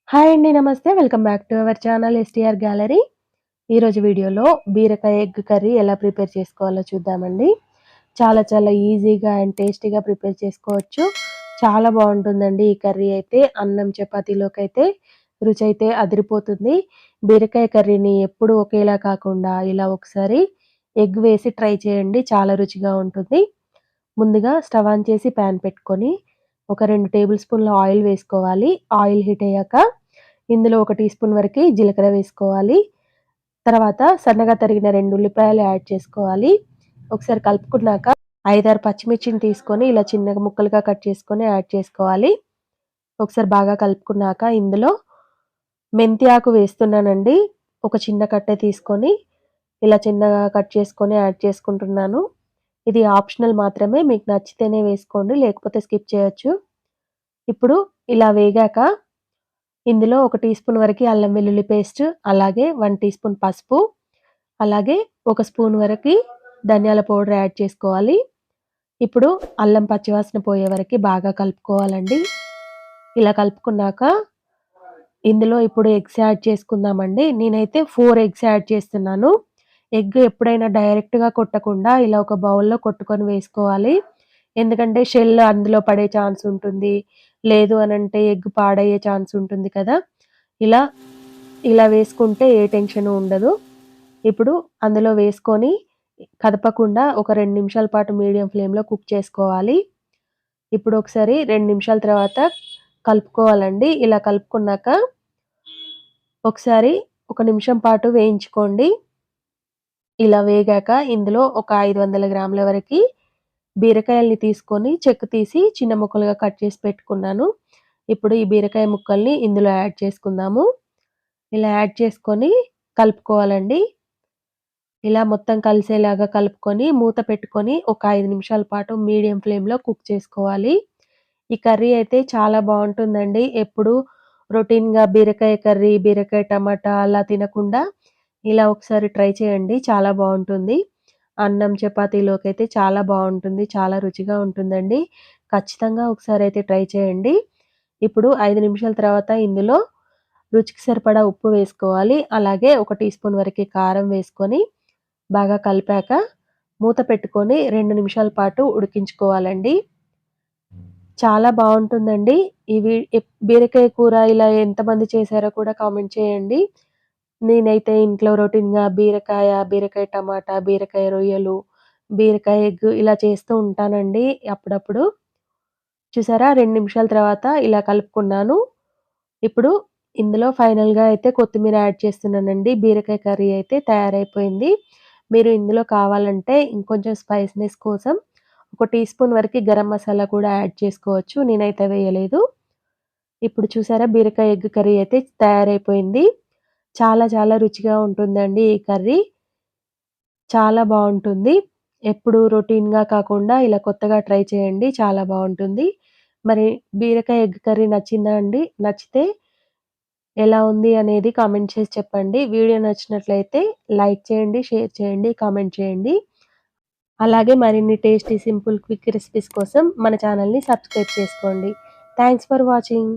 Hi అండి. నమస్తే. Welcome back to our channel STR gallery. ఈరోజు వీడియోలో బీరకాయ ఎగ్ కర్రీ ఎలా ప్రిపేర్ చేసుకోవాలో చూద్దామండి. చాలా చాలా ఈజీగా అండ్ టేస్టీగా ప్రిపేర్ చేసుకోవచ్చు. చాలా బాగుంటుందండి ఈ కర్రీ అయితే. అన్నం చపాతీలోకైతే రుచి అయితే అదిరిపోతుంది. బీరకాయ కర్రీని ఎప్పుడు ఒకేలా కాకుండా ఇలా ఒకసారి ఎగ్ వేసి ట్రై చేయండి. చాలా రుచిగా ఉంటుంది. ముందుగా స్టవ్ ఆన్ చేసి ప్యాన్ పెట్టుకొని ఒక 2 టేబుల్ స్పూన్ల ఆయిల్ వేసుకోవాలి. ఆయిల్ హీట్ అయ్యాక ఇందులో 1 టీ స్పూన్ వరకి జీలకర్ర వేసుకోవాలి. తర్వాత సన్నగా తరిగిన 2 ఉల్లిపాయలు యాడ్ చేసుకోవాలి. ఒకసారి కలుపుకున్నాక 5, 6 పచ్చిమిర్చిని తీసుకొని ఇలా చిన్నగా ముక్కలుగా కట్ చేసుకొని యాడ్ చేసుకోవాలి. ఒకసారి బాగా కలుపుకున్నాక ఇందులో మెంతి ఆకు వేస్తున్నానండి. ఒక చిన్న కట్టె తీసుకొని ఇలా చిన్నగా కట్ చేసుకొని యాడ్ చేసుకుంటున్నాను. ఇది ఆప్షనల్ మాత్రమే. మీకు నచ్చితేనే వేసుకోండి, లేకపోతే స్కిప్ చేయొచ్చు. ఇప్పుడు ఇలా వేగాక ఇందులో 1 టీ స్పూన్ వరకి అల్లం వెల్లుల్లి పేస్ట్, అలాగే 1 టీ స్పూన్ పసుపు, అలాగే 1 స్పూన్ వరకి ధనియాల పౌడర్ యాడ్ చేసుకోవాలి. ఇప్పుడు అల్లం పచ్చివాసన పోయే వరకి బాగా కలుపుకోవాలండి. ఇలా కలుపుకున్నాక ఇందులో ఇప్పుడు ఎగ్స్ యాడ్ చేసుకుందామండి. నేనైతే 4 ఎగ్స్ యాడ్ చేస్తున్నాను. ఎగ్ ఎప్పుడైనా డైరెక్ట్‌గా కొట్టకుండా ఇలా ఒక బౌల్‌లో కొట్టుకొని వేసుకోవాలి. ఎందుకంటే షెల్ అందులో పడే ఛాన్స్ ఉంటుంది. లేదు అనంటే ఎగ్ పాడయ్యే ఛాన్స్ ఉంటుంది కదా! ఇలా, ఇలా వేసుకుంటే ఏ టెన్షను ఉండదు. ఇప్పుడు అందులో వేసుకొని కదపకుండా ఒక 2 నిమిషాల పాటు మీడియం ఫ్లేమ్‌లో కుక్ చేసుకోవాలి. ఇప్పుడు ఒకసారి 2 నిమిషాల తర్వాత కలుపుకోవాలండి. ఇలా కలుపుకున్నాక ఒకసారి ఒక నిమిషం పాటు వేయించుకోండి. ఇలా వేగాక ఇందులో ఒక 500 గ్రాముల వరకి బీరకాయల్ని తీసుకొని చెక్కు తీసి చిన్న ముక్కలుగా కట్ చేసి పెట్టుకున్నాను. ఇప్పుడు ఈ బీరకాయ ముక్కల్ని ఇందులో యాడ్ చేసుకుందాము. ఇలా యాడ్ చేసుకొని కలుపుకోవాలండి. ఇలా మొత్తం కలిసేలాగా కలుపుకొని మూత పెట్టుకొని ఒక 5 నిమిషాల పాటు మీడియం ఫ్లేమ్‌లో కుక్ చేసుకోవాలి. ఈ కర్రీ అయితే చాలా బావుంటుందండి. ఎప్పుడు రొటీన్‌గా బీరకాయ కర్రీ, బీరకాయ టమాటా అలా తినకుండా ఇలా ఒకసారి ట్రై చేయండి. చాలా బావుంటుంది. అన్నం చపాతీలోకైతే చాలా బావుంటుంది. చాలా రుచిగా ఉంటుందండి. ఖచ్చితంగా ఒకసారైతే ట్రై చేయండి. ఇప్పుడు 5 నిమిషాల తర్వాత ఇందులో రుచికి సరిపడా ఉప్పు వేసుకోవాలి. అలాగే 1 టీ స్పూన్ వరకి కారం వేసుకొని బాగా కలిపాక మూత పెట్టుకొని 2 నిమిషాల పాటు ఉడికించుకోవాలండి. చాలా బావుంటుందండి. ఇవి బీరకాయ కూర ఇలా ఎంతమంది చేశారో కూడా కామెంట్ చేయండి. నేనైతే ఇంట్లో రొటీన్‌గా బీరకాయ, బీరకాయ టమాటా, బీరకాయ రొయ్యలు, బీరకాయ ఎగ్ ఇలా చేస్తూ ఉంటానండి అప్పుడప్పుడు. చూసారా 2 నిమిషాల తర్వాత ఇలా కలుపుకున్నాను. ఇప్పుడు ఇందులో ఫైనల్‌గా అయితే కొత్తిమీర యాడ్ చేస్తున్నానండి. బీరకాయ కర్రీ అయితే తయారైపోయింది. మీరు ఇందులో కావాలంటే ఇంకొంచెం స్పైసీనెస్ కోసం ఒక టీ స్పూన్ వరకి గరం మసాలా కూడా యాడ్ చేసుకోవచ్చు. నేనైతే వేయలేదు. ఇప్పుడు చూసారా బీరకాయ ఎగ్ కర్రీ అయితే తయారైపోయింది. చాలా చాలా రుచిగా ఉంటుందండి ఈ కర్రీ. చాలా బావుంటుంది. ఎప్పుడు రొటీన్‌గా కాకుండా ఇలా కొత్తగా ట్రై చేయండి. చాలా బావుంటుంది. మరి బీరకాయ ఎగ్ కర్రీ నచ్చిందా అండి? నచ్చితే ఎలా ఉంది అనేది కామెంట్ చేసి చెప్పండి. వీడియో నచ్చినట్లయితే లైక్ చేయండి, షేర్ చేయండి, కామెంట్ చేయండి. అలాగే మరిన్ని టేస్టీ, సింపుల్, క్విక్ రెసిపీస్ కోసం మన ఛానెల్‌ని సబ్స్క్రైబ్ చేసుకోండి. Thanks for watching.